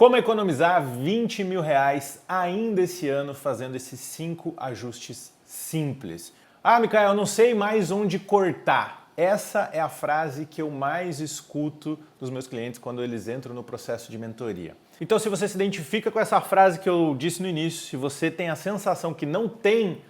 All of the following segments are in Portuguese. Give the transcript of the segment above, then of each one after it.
Como economizar 20 mil reais ainda esse ano fazendo esses 5 ajustes simples? Ah, Micael, eu não sei mais onde cortar. Essa é a frase que eu mais escuto dos meus clientes quando eles entram no processo de mentoria. Então, se você se identifica com essa frase que eu disse no início, se você tem a sensação que não tem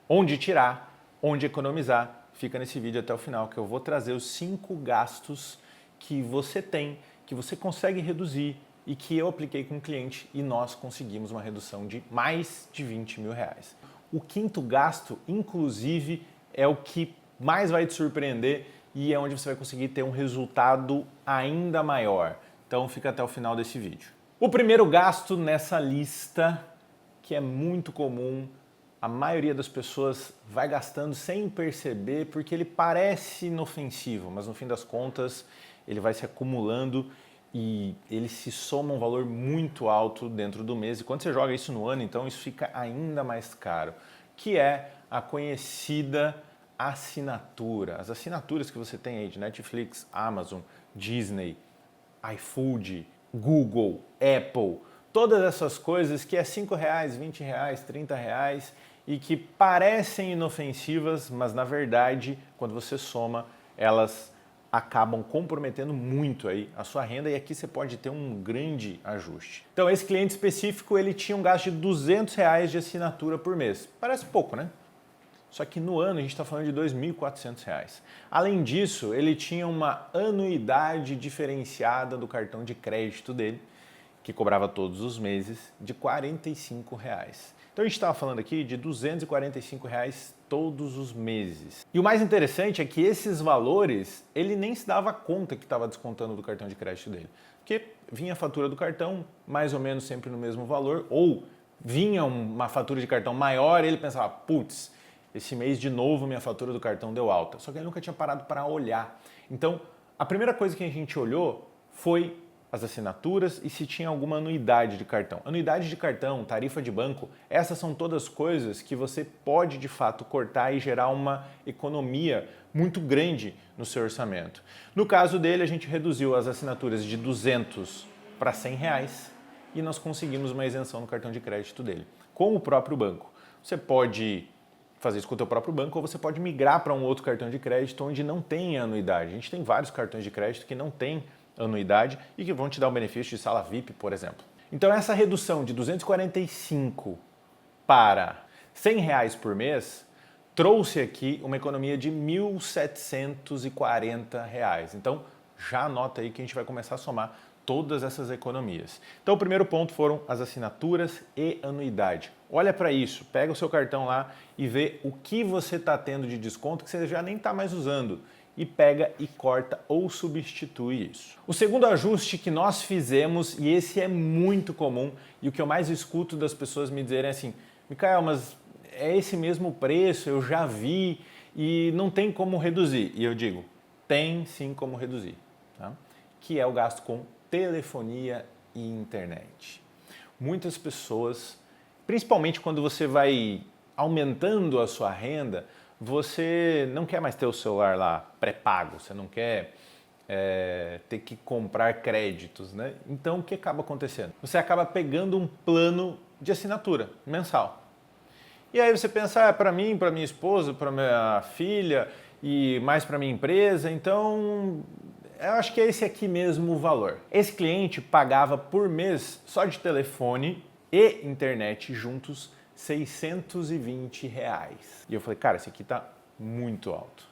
onde tirar, onde economizar, fica nesse vídeo até o final que eu vou trazer os 5 gastos que você tem, que você consegue reduzir e que eu apliquei com o cliente e nós conseguimos uma redução de mais de 20 mil reais. O quinto gasto, inclusive, é o que mais vai te surpreender e é onde você vai conseguir ter um resultado ainda maior. Então fica até o final desse vídeo. O primeiro gasto nessa lista, que é muito comum, a maioria das pessoas vai gastando sem perceber porque ele parece inofensivo, mas no fim das contas ele vai se acumulando e ele se soma um valor muito alto dentro do mês. E quando você joga isso no ano, então isso fica ainda mais caro, que é a conhecida assinatura. As assinaturas que você tem aí de Netflix, Amazon, Disney, iFood, Google, Apple, todas essas coisas que é R$5, R$20, R$30 e que parecem inofensivas, mas na verdade, quando você soma, elas acabam comprometendo muito aí a sua renda e aqui você pode ter um grande ajuste. Então esse cliente específico, ele tinha um gasto de R$200 de assinatura por mês. Parece pouco, né? Só que no ano a gente está falando de R$2.400. Além disso, ele tinha uma anuidade diferenciada do cartão de crédito dele, que cobrava todos os meses, de R$45. Então a gente estava falando aqui de R$245 todos os meses. E o mais interessante é que esses valores, ele nem se dava conta que estava descontando do cartão de crédito dele. Porque vinha a fatura do cartão, mais ou menos sempre no mesmo valor, ou vinha uma fatura de cartão maior e ele pensava, putz, esse mês de novo minha fatura do cartão deu alta. Só que ele nunca tinha parado para olhar. Então, a primeira coisa que a gente olhou foi as assinaturas e se tinha alguma anuidade de cartão. Anuidade de cartão, tarifa de banco, essas são todas coisas que você pode de fato cortar e gerar uma economia muito grande no seu orçamento. No caso dele, a gente reduziu as assinaturas de R$200 para R$100 e nós conseguimos uma isenção no cartão de crédito dele, com o próprio banco. Você pode fazer isso com o teu próprio banco ou você pode migrar para um outro cartão de crédito onde não tem anuidade. A gente tem vários cartões de crédito que não tem anuidade e que vão te dar um benefício de sala VIP, por exemplo. Então essa redução de 245 para R$100 por mês trouxe aqui uma economia de R$1.740. Então já anota aí que a gente vai começar a somar todas essas economias. Então o primeiro ponto foram as assinaturas e anuidade. Olha para isso, pega o seu cartão lá e vê o que você está tendo de desconto que você já nem está mais usando e pega e corta ou substitui isso. O segundo ajuste que nós fizemos, e esse é muito comum, e o que eu mais escuto das pessoas me dizerem é assim, Micael, mas é esse mesmo preço, eu já vi e não tem como reduzir. E eu digo, tem sim como reduzir, tá? Que é o gasto com telefonia e internet. Muitas pessoas, principalmente quando você vai aumentando a sua renda, você não quer mais ter o celular lá pré-pago, você não quer ter que comprar créditos, né? Então o que acaba acontecendo? Você acaba pegando um plano de assinatura mensal. E aí você pensa, é para mim, para minha esposa, para minha filha e mais para minha empresa, então eu acho que é esse aqui mesmo o valor. Esse cliente pagava por mês só de telefone e internet juntos R$620. E eu falei, cara, esse aqui tá muito alto.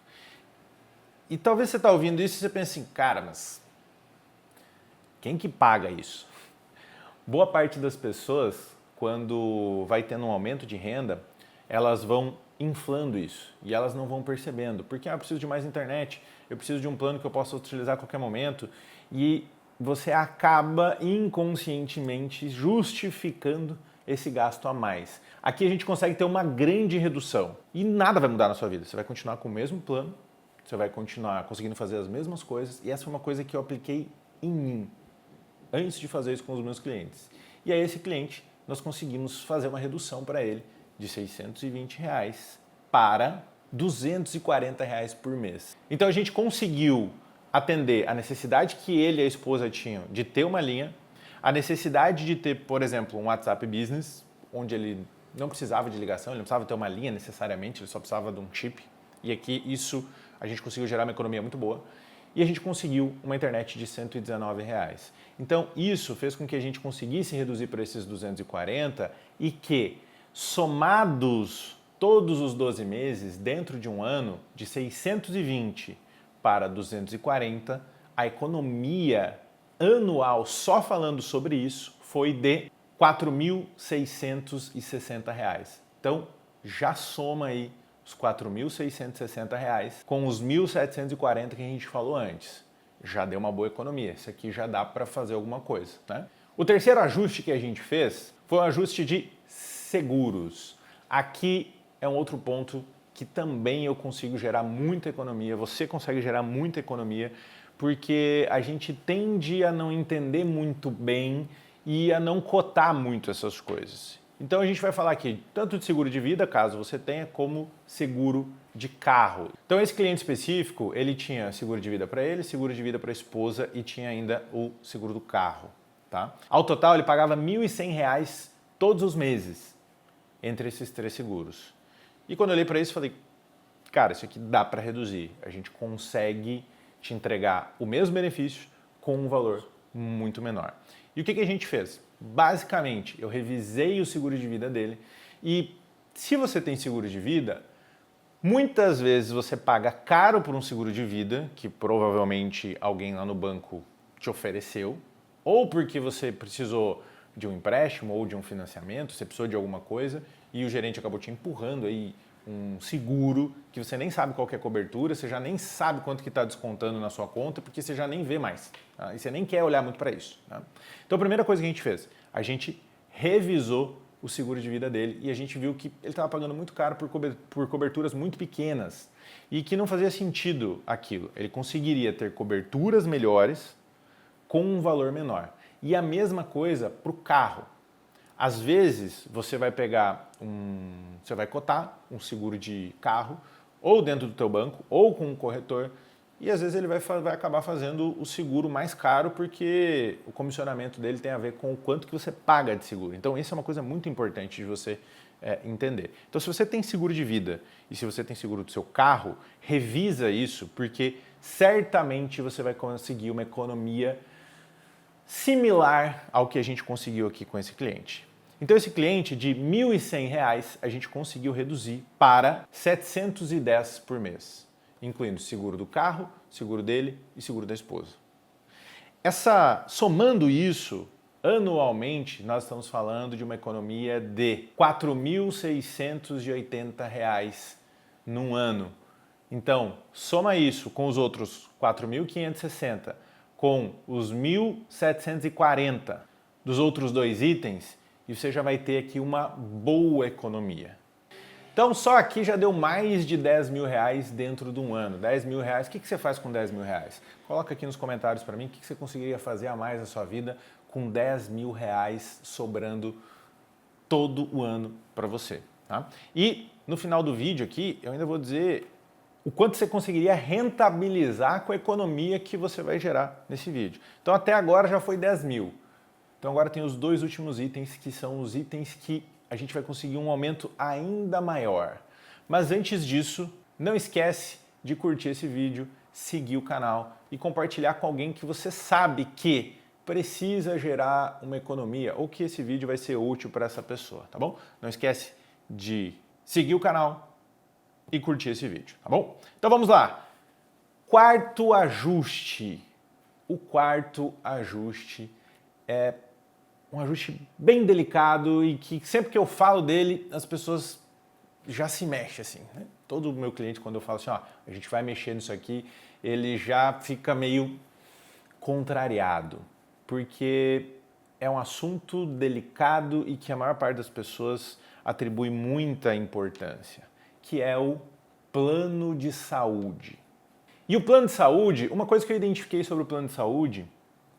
E talvez você tá ouvindo isso e você pense assim, cara, mas quem que paga isso? Boa parte das pessoas, quando vai tendo um aumento de renda, elas vão inflando isso e elas não vão percebendo. Porque eu preciso de mais internet, eu preciso de um plano que eu possa utilizar a qualquer momento e você acaba inconscientemente justificando esse gasto a mais. Aqui a gente consegue ter uma grande redução e nada vai mudar na sua vida. Você vai continuar com o mesmo plano, você vai continuar conseguindo fazer as mesmas coisas e essa foi uma coisa que eu apliquei em mim antes de fazer isso com os meus clientes. E aí esse cliente, nós conseguimos fazer uma redução para ele de R$620 para R$240 por mês. Então a gente conseguiu atender a necessidade que ele e a esposa tinham de ter uma linha. a necessidade de ter, por exemplo, um WhatsApp Business, onde ele não precisava de ligação, ele não precisava ter uma linha necessariamente, ele só precisava de um chip. E aqui isso a gente conseguiu gerar uma economia muito boa. E a gente conseguiu uma internet de R$119. Então isso fez com que a gente conseguisse reduzir para esses 240 e que, somados todos os 12 meses, dentro de um ano, de 620 para 240, a economia anual, só falando sobre isso, foi de R$4.660. Então, já soma aí os R$4.660 com os 1.740 que a gente falou antes. Já deu uma boa economia. Isso aqui já dá para fazer alguma coisa, né? O terceiro ajuste que a gente fez foi o ajuste de seguros. Aqui é um outro ponto que também eu consigo gerar muita economia, você consegue gerar muita economia, porque a gente tende a não entender muito bem e a não cotar muito essas coisas. Então a gente vai falar aqui tanto de seguro de vida, caso você tenha, como seguro de carro. Então esse cliente específico, ele tinha seguro de vida para ele, seguro de vida para a esposa e tinha ainda o seguro do carro, tá? Ao total ele pagava R$1.100 todos os meses entre esses 3 seguros. E quando eu olhei para isso, falei, cara, isso aqui dá para reduzir. A gente consegue te entregar o mesmo benefício com um valor muito menor. E o que a gente fez? Basicamente, eu revisei o seguro de vida dele e se você tem seguro de vida, muitas vezes você paga caro por um seguro de vida, que provavelmente alguém lá no banco te ofereceu, ou porque você precisou de um empréstimo ou de um financiamento, você precisou de alguma coisa e o gerente acabou te empurrando aí um seguro que você nem sabe qual que é a cobertura, você já nem sabe quanto que está descontando na sua conta, porque você já nem vê mais, tá? E você nem quer olhar muito para isso, tá? Então a primeira coisa que a gente fez, a gente revisou o seguro de vida dele e a gente viu que ele estava pagando muito caro por coberturas muito pequenas e que não fazia sentido aquilo. Ele conseguiria ter coberturas melhores com um valor menor. E a mesma coisa para o carro. Às vezes você vai você vai cotar um seguro de carro ou dentro do teu banco ou com um corretor e às vezes ele vai acabar fazendo o seguro mais caro porque o comissionamento dele tem a ver com o quanto que você paga de seguro. Então isso é uma coisa muito importante de você entender. Então se você tem seguro de vida e se você tem seguro do seu carro, revisa isso porque certamente você vai conseguir uma economia similar ao que a gente conseguiu aqui com esse cliente. Então esse cliente de R$1.100 a gente conseguiu reduzir para 710 por mês, incluindo seguro do carro, seguro dele e seguro da esposa. Somando isso, anualmente nós estamos falando de uma economia de R$4.680 num ano. Então, soma isso com os outros 4.560, com os 1.740 dos outros 2 itens, e você já vai ter aqui uma boa economia. Então só aqui já deu mais de R$10.000 dentro de um ano. R$10.000, o que você faz com R$10.000? Coloca aqui nos comentários para mim o que você conseguiria fazer a mais na sua vida com R$10.000 sobrando todo o ano para você. Tá? E no final do vídeo aqui eu ainda vou dizer o quanto você conseguiria rentabilizar com a economia que você vai gerar nesse vídeo. Então até agora já foi 10 mil. Então agora tem os 2 últimos itens que são os itens que a gente vai conseguir um aumento ainda maior. Mas antes disso, não esquece de curtir esse vídeo, seguir o canal e compartilhar com alguém que você sabe que precisa gerar uma economia ou que esse vídeo vai ser útil para essa pessoa, tá bom? Não esquece de seguir o canal e curtir esse vídeo, tá bom? Então vamos lá. Quarto ajuste. O quarto ajuste é um ajuste bem delicado e que sempre que eu falo dele, as pessoas já se mexem assim, né? Todo meu cliente, quando eu falo assim, ó, a gente vai mexer nisso aqui, ele já fica meio contrariado, porque é um assunto delicado e que a maior parte das pessoas atribui muita importância, que é o plano de saúde. E o plano de saúde, uma coisa que eu identifiquei sobre o plano de saúde,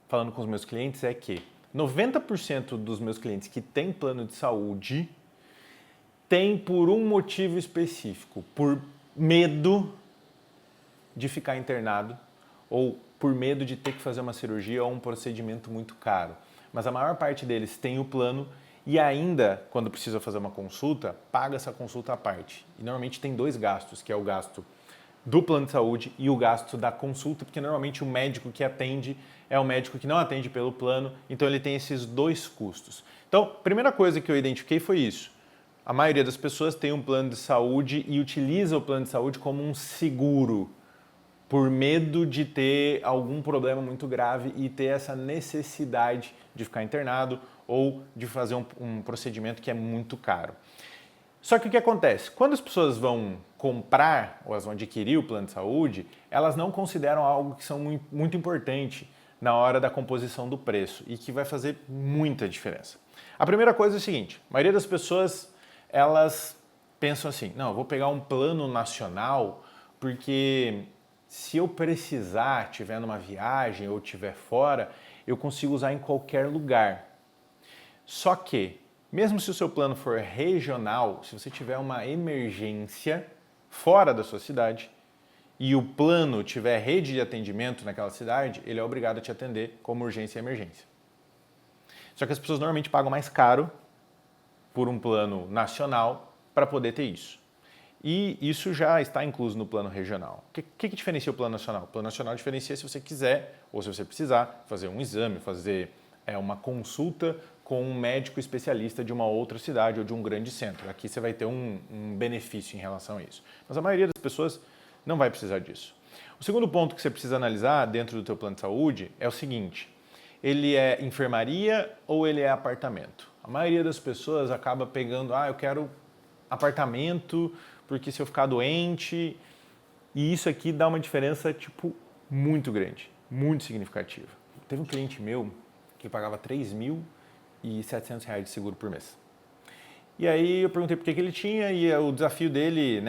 falando com os meus clientes, é que 90% dos meus clientes que têm plano de saúde tem por um motivo específico, por medo de ficar internado ou por medo de ter que fazer uma cirurgia ou um procedimento muito caro. mas a maior parte deles tem o plano e ainda, quando precisa fazer uma consulta, paga essa consulta à parte. E normalmente tem dois gastos, que é o gasto do plano de saúde e o gasto da consulta, porque normalmente o médico que atende é o médico que não atende pelo plano, então ele tem esses dois custos. Então, a primeira coisa que eu identifiquei foi isso. A maioria das pessoas tem um plano de saúde e utiliza o plano de saúde como um seguro, por medo de ter algum problema muito grave e ter essa necessidade de ficar internado ou de fazer um procedimento que é muito caro. Só que o que acontece? Quando as pessoas vão comprar ou elas vão adquirir o plano de saúde, elas não consideram algo que são muito importante na hora da composição do preço e que vai fazer muita diferença. A primeira coisa é o seguinte, a maioria das pessoas, elas pensam assim, não, eu vou pegar um plano nacional porque se eu precisar, estiver numa viagem ou estiver fora, eu consigo usar em qualquer lugar. Só que, mesmo se o seu plano for regional, se você tiver uma emergência fora da sua cidade e o plano tiver rede de atendimento naquela cidade, ele é obrigado a te atender como urgência e emergência. Só que as pessoas normalmente pagam mais caro por um plano nacional para poder ter isso. E isso já está incluso no plano regional. O que diferencia o plano nacional? O plano nacional diferencia se você quiser ou se você precisar fazer um exame, fazer uma consulta com um médico especialista de uma outra cidade ou de um grande centro. Aqui você vai ter um benefício em relação a isso. Mas a maioria das pessoas não vai precisar disso. O segundo ponto que você precisa analisar dentro do teu plano de saúde é o seguinte, ele é enfermaria ou ele é apartamento? A maioria das pessoas acaba pegando, eu quero apartamento porque se eu ficar doente, e isso aqui dá uma diferença muito grande, muito significativa. Teve um cliente meu que pagava R$3.700 de seguro por mês. E aí eu perguntei por que ele tinha e o desafio dele,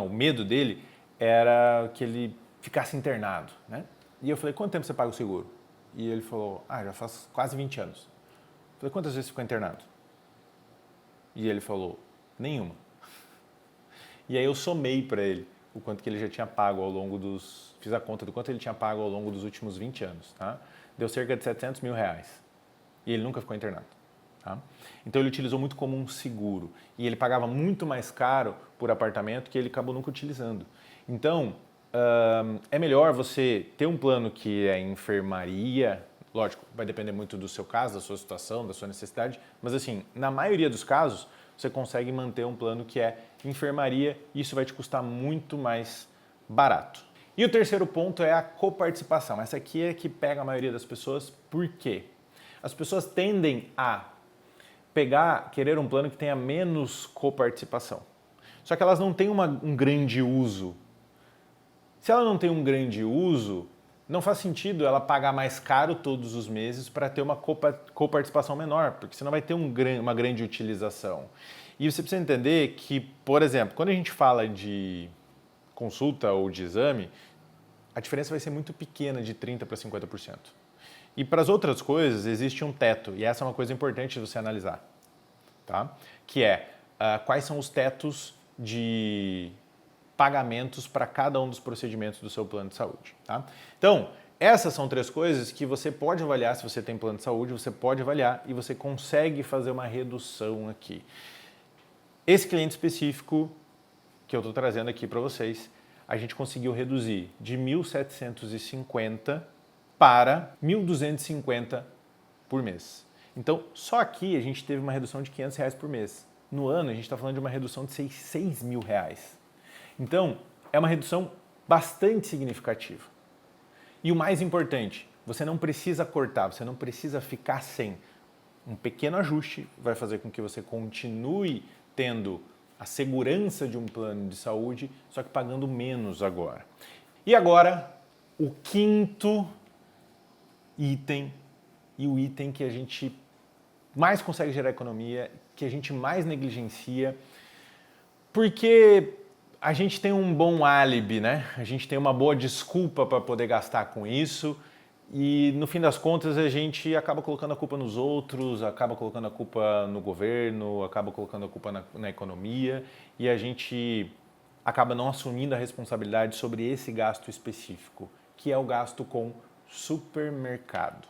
o medo dele era que ele ficasse internado, né? E eu falei, quanto tempo você paga o seguro? E ele falou, já faz quase 20 anos. Eu falei, quantas vezes você ficou internado? E ele falou, nenhuma. E aí eu somei para ele o quanto que ele já tinha pago ao longo dos... Fiz a conta do quanto ele tinha pago ao longo dos últimos 20 anos, tá? Deu cerca de R$700 mil. E ele nunca ficou internado. Tá? Então ele utilizou muito como um seguro. E ele pagava muito mais caro por apartamento que ele acabou nunca utilizando. Então, é melhor você ter um plano que é enfermaria. Lógico, vai depender muito do seu caso, da sua situação, da sua necessidade. Mas assim, na maioria dos casos, você consegue manter um plano que é enfermaria e isso vai te custar muito mais barato. E o terceiro ponto é a coparticipação. Essa aqui é que pega a maioria das pessoas. Por quê? As pessoas tendem a querer um plano que tenha menos coparticipação. Só que elas não têm um grande uso. Se ela não tem um grande uso, não faz sentido ela pagar mais caro todos os meses para ter uma coparticipação menor, porque você não vai ter uma grande utilização. E você precisa entender que, por exemplo, quando a gente fala de consulta ou de exame, a diferença vai ser muito pequena, de 30% para 50%. E para as outras coisas, existe um teto, e essa é uma coisa importante de você analisar, tá? Que é quais são os tetos de pagamentos para cada um dos procedimentos do seu plano de saúde, tá? Então, essas são três coisas que você pode avaliar se você tem plano de saúde, você pode avaliar e você consegue fazer uma redução aqui. Esse cliente específico que eu estou trazendo aqui para vocês, a gente conseguiu reduzir de 1.750 para 1.250 por mês. Então, só aqui a gente teve uma redução de R$500 por mês. No ano, a gente está falando de uma redução de R$6 mil. Então, é uma redução bastante significativa. E o mais importante, você não precisa cortar, você não precisa ficar sem. Um pequeno ajuste vai fazer com que você continue tendo a segurança de um plano de saúde, só que pagando menos agora. E agora, o quinto item, e o item que a gente mais consegue gerar economia, que a gente mais negligencia, porque a gente tem um bom álibi, né? A gente tem uma boa desculpa para poder gastar com isso e no fim das contas a gente acaba colocando a culpa nos outros, acaba colocando a culpa no governo, acaba colocando a culpa na economia e a gente acaba não assumindo a responsabilidade sobre esse gasto específico, que é o gasto com supermercado.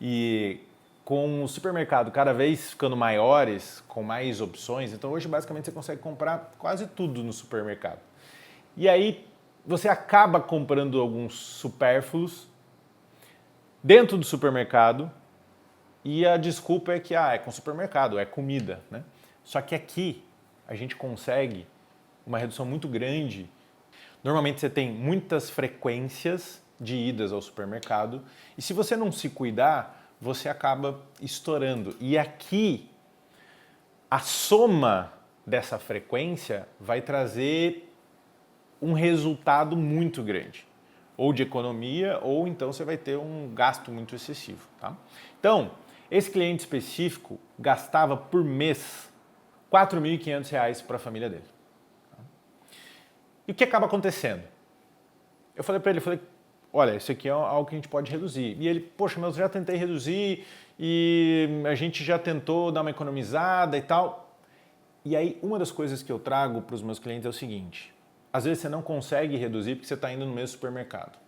E com o supermercado cada vez ficando maiores, com mais opções, então hoje basicamente você consegue comprar quase tudo no supermercado. E aí você acaba comprando alguns supérfluos dentro do supermercado e a desculpa é que é com supermercado, é comida, né? Só que aqui a gente consegue uma redução muito grande. Normalmente você tem muitas frequências de idas ao supermercado e se você não se cuidar, você acaba estourando. E aqui, a soma dessa frequência vai trazer um resultado muito grande. Ou de economia, ou então você vai ter um gasto muito excessivo. Tá? Então, esse cliente específico gastava por mês R$ 4.500 para a família dele. Tá? E o que acaba acontecendo? Eu falei para ele, olha, isso aqui é algo que a gente pode reduzir. E ele, poxa, mas eu já tentei reduzir e a gente já tentou dar uma economizada e tal. E aí, uma das coisas que eu trago para os meus clientes é o seguinte, às vezes você não consegue reduzir porque você está indo no mesmo supermercado.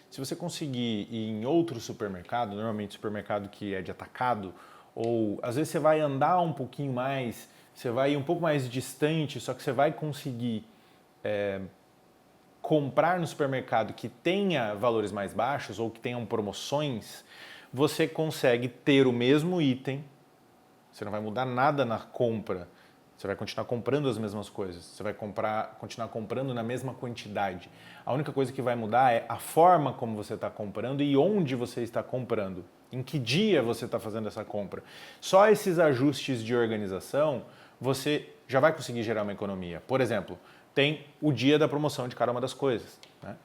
Se você conseguir ir em outro supermercado, normalmente supermercado que é de atacado, ou às vezes você vai andar um pouquinho mais, você vai ir um pouco mais distante, só que você vai conseguir comprar no supermercado que tenha valores mais baixos ou que tenham promoções, você consegue ter o mesmo item, você não vai mudar nada na compra, você vai continuar comprando as mesmas coisas, você vai continuar comprando na mesma quantidade. A única coisa que vai mudar é a forma como você está comprando e onde você está comprando, em que dia você está fazendo essa compra. Só esses ajustes de organização você já vai conseguir gerar uma economia. Por exemplo, tem o dia da promoção de cada uma das coisas. Né?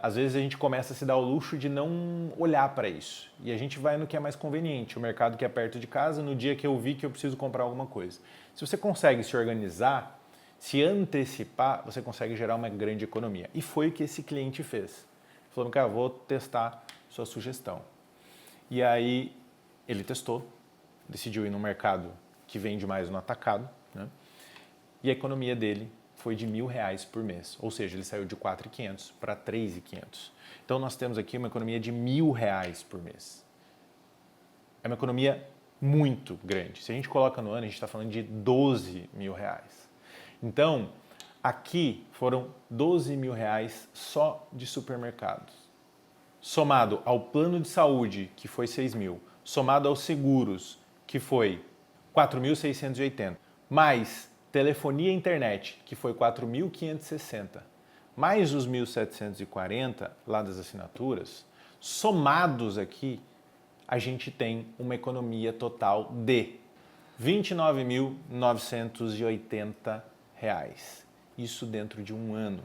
Às vezes a gente começa a se dar o luxo de não olhar para isso. E a gente vai no que é mais conveniente, o mercado que é perto de casa, no dia que eu vi que eu preciso comprar alguma coisa. Se você consegue se organizar, se antecipar, você consegue gerar uma grande economia. E foi o que esse cliente fez. Ele falou, cara, vou testar sua sugestão. E aí ele testou, decidiu ir no mercado que vende mais no atacado, né? E a economia dele foi de R$ 1.000 por mês, ou seja, ele saiu de 4.500 para 3.500. Então nós temos aqui uma economia de R$ 1.000 por mês. É uma economia muito grande. Se a gente coloca no ano, a gente está falando de R$ 12.000. Então, aqui foram R$ 12.000 só de supermercados. Somado ao plano de saúde, que foi 6.000, somado aos seguros, que foi 4.680, mais telefonia e internet, que foi 4.560, mais os 1.740 lá das assinaturas, somados aqui, a gente tem uma economia total de R$ 29.980. Isso dentro de um ano.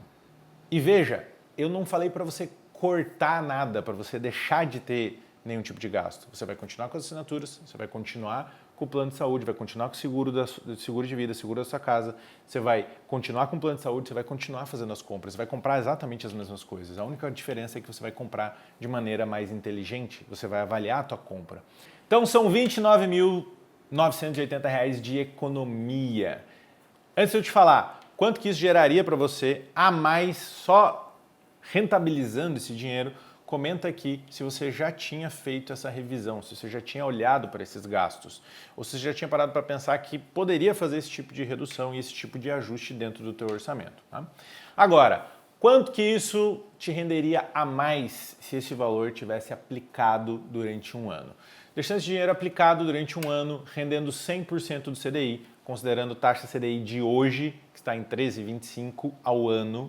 E veja, eu não falei para você cortar nada, para você deixar de ter nenhum tipo de gasto. Você vai continuar com as assinaturas, você vai continuar com o plano de saúde, vai continuar com o seguro de vida, seguro da sua casa, você vai continuar com o plano de saúde, você vai continuar fazendo as compras, você vai comprar exatamente as mesmas coisas. A única diferença é que você vai comprar de maneira mais inteligente, você vai avaliar a tua compra. Então são R$ 29.980 de economia. Antes de eu te falar quanto que isso geraria para você a mais só rentabilizando esse dinheiro, comenta aqui se você já tinha feito essa revisão, se você já tinha olhado para esses gastos, ou se você já tinha parado para pensar que poderia fazer esse tipo de redução e esse tipo de ajuste dentro do teu orçamento. Tá? Agora, quanto que isso te renderia a mais se esse valor tivesse aplicado durante um ano? Deixando esse dinheiro aplicado durante um ano, rendendo 100% do CDI, considerando taxa CDI de hoje, que está em 13,25 ao ano,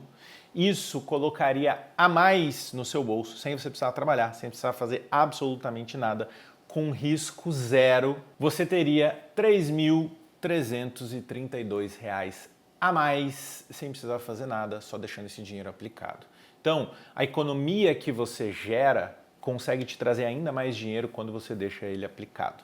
isso colocaria a mais no seu bolso, sem você precisar trabalhar, sem precisar fazer absolutamente nada, com risco zero. Você teria R$ 3.332 a mais, sem precisar fazer nada, só deixando esse dinheiro aplicado. Então, a economia que você gera consegue te trazer ainda mais dinheiro quando você deixa ele aplicado.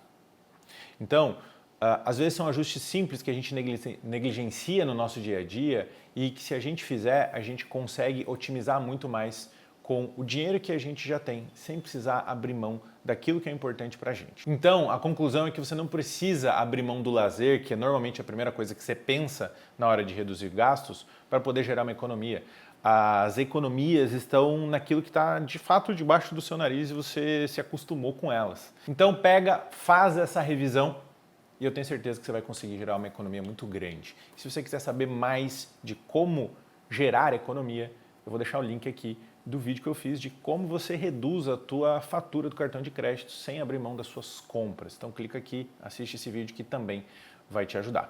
Então, às vezes são ajustes simples que a gente negligencia no nosso dia a dia e que se a gente fizer, a gente consegue otimizar muito mais com o dinheiro que a gente já tem, sem precisar abrir mão daquilo que é importante para a gente. Então, a conclusão é que você não precisa abrir mão do lazer, que é normalmente a primeira coisa que você pensa na hora de reduzir gastos, para poder gerar uma economia. As economias estão naquilo que está de fato debaixo do seu nariz e você se acostumou com elas. Então pega, faz essa revisão e eu tenho certeza que você vai conseguir gerar uma economia muito grande. Se você quiser saber mais de como gerar economia, eu vou deixar o link aqui do vídeo que eu fiz de como você reduz a tua fatura do cartão de crédito sem abrir mão das suas compras. Então clica aqui, assiste esse vídeo que também vai te ajudar.